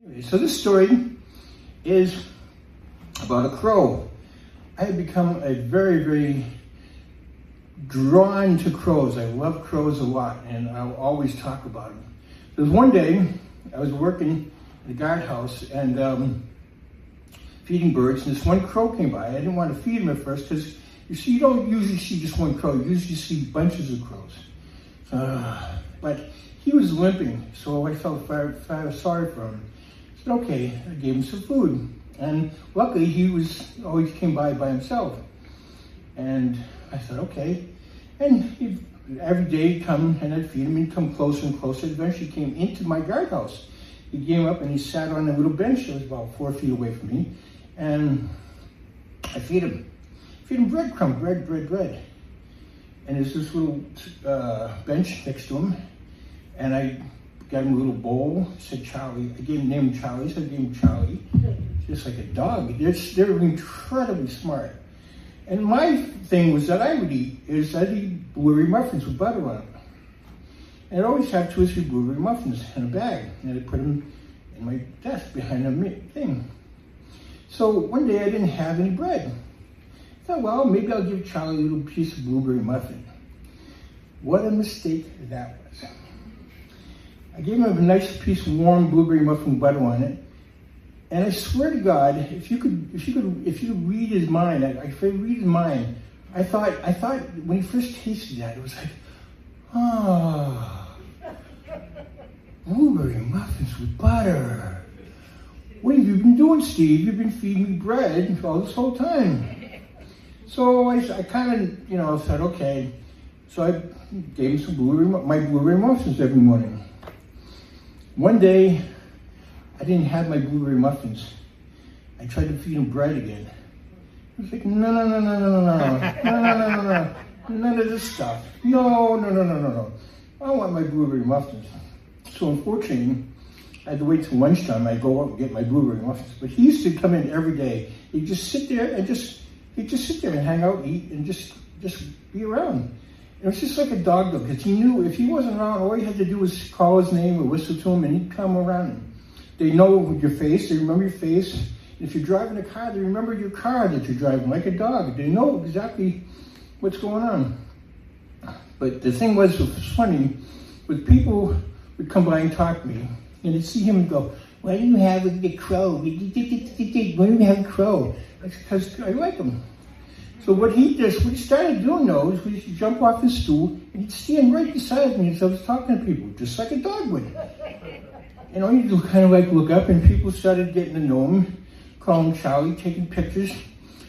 So this story is about a crow. I have become a very drawn to crows. I love crows a lot, and I'll always talk about them. There was one day I was working in the guardhouse and feeding birds, and this one crow came by. I didn't want to feed him at first because you see, you don't usually see just one crow. You usually see bunches of crows. But he was limping, so I felt very sorry for him. I said, okay, I gave him some food. And luckily, he always came by himself. And I said, okay. And every day he'd come and I'd feed him, and he'd come closer and closer. Eventually he came into my guardhouse. He came up and he sat on a little bench that was about 4 feet away from me. And I feed him breadcrumb, bread. And there's this little bench next to him. And I got him a little bowl, said Charlie. I named him Charlie, so I gave him Charlie. Just like a dog. They're incredibly smart. And my thing was that I'd eat blueberry muffins with butter on it. And I'd always have 2 or 3 blueberry muffins in a bag. And I'd put them in my desk behind the thing. So one day I didn't have any bread. I thought, well, maybe I'll give Charlie a little piece of blueberry muffin. What a mistake that was. I gave him a nice piece of warm blueberry muffin with butter on it. And I swear to God, if you could read his mind, if I read his mind, I thought when he first tasted that, it was like, blueberry muffins with butter. What have you been doing, Steve? You've been feeding me bread all this whole time. So I kind of, said, okay. So I gave him my blueberry muffins every morning. One day, I didn't have my blueberry muffins. I tried to feed him bread again. He was like, no, none of this stuff. No. I want my blueberry muffins. So unfortunately, I had to wait till lunchtime. I'd go up and get my blueberry muffins. But he used to come in every day. He'd just sit there and hang out, eat, and just be around. It was just like a dog, though, because he knew if he wasn't around, all he had to do was call his name or whistle to him, and he'd come around him. They know your face, they remember your face. If you're driving a car, they remember your car that you're driving, like a dog. They know exactly what's going on. But the thing was funny, was people would come by and talk to me, and they'd see him and go, why do you have a crow? Why do you have a crow? That's because I like him. So what he started doing though, is he'd jump off his stool, and he'd stand right beside me as I was talking to people, just like a dog would. And all you do kind of like look up, and people started getting to know him, call him Charlie, taking pictures.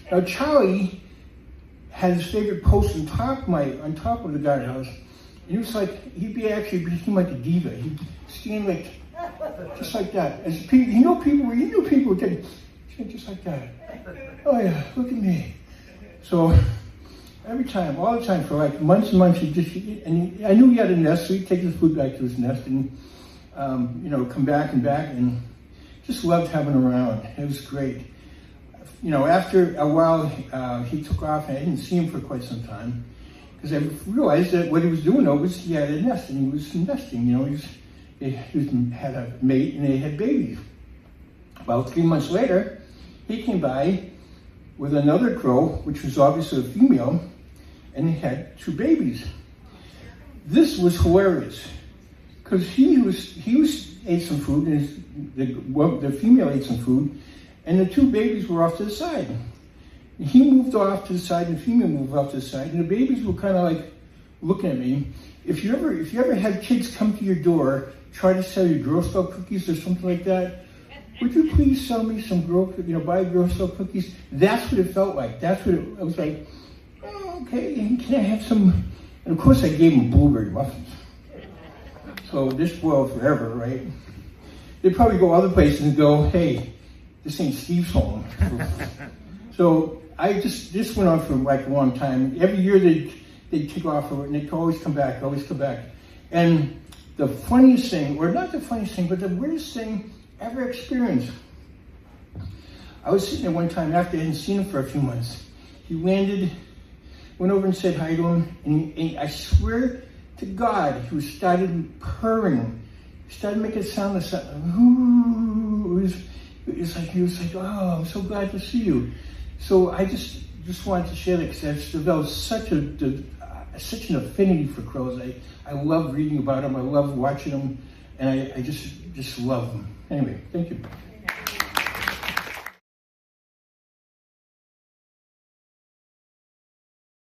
Now Charlie had his favorite post on top of the guardhouse, and he was like, he became like a diva. He'd stand like, just like that. As people, you knew people would take, stand just like that. Oh yeah, look at me. So all the time, for like months and months, I knew he had a nest, so he'd take his food back to his nest and, come back, and just loved having him around. It was great. After a while, he took off, and I didn't see him for quite some time, because I realized that what he was doing though was he had a nest, and he was nesting. He had a mate, and they had babies. About 3 months later, he came by with another crow, which was obviously a female, and he had 2 babies. This was hilarious, because he ate some food, and the female ate some food, and the 2 babies were off to the side. And he moved off to the side, and the female moved off to the side, and the babies were kind of like looking at me. If you ever had kids come to your door, try to sell you Girl Scout cookies or something like that, would you please sell me some buy Girl Scout cookies? That's what it felt like. I was like, oh, okay, can I have some? And of course I gave him blueberry muffins. So this spoiled forever, right? They'd probably go other places and go, hey, this ain't Steve's home. So this went on for like a long time. Every year they'd take off, and they'd always come back. And the funniest thing, or not the funniest thing, but the weirdest thing ever experienced. I was sitting there one time after I hadn't seen him for a few months. He landed, went over and said hi to him, and I swear to God, he started purring. He started making a sound like, was like, oh, I'm so glad to see you. So I just wanted to share that because I've developed such an affinity for crows. I love reading about them. I love watching them, and I just love them. Anyway, thank you.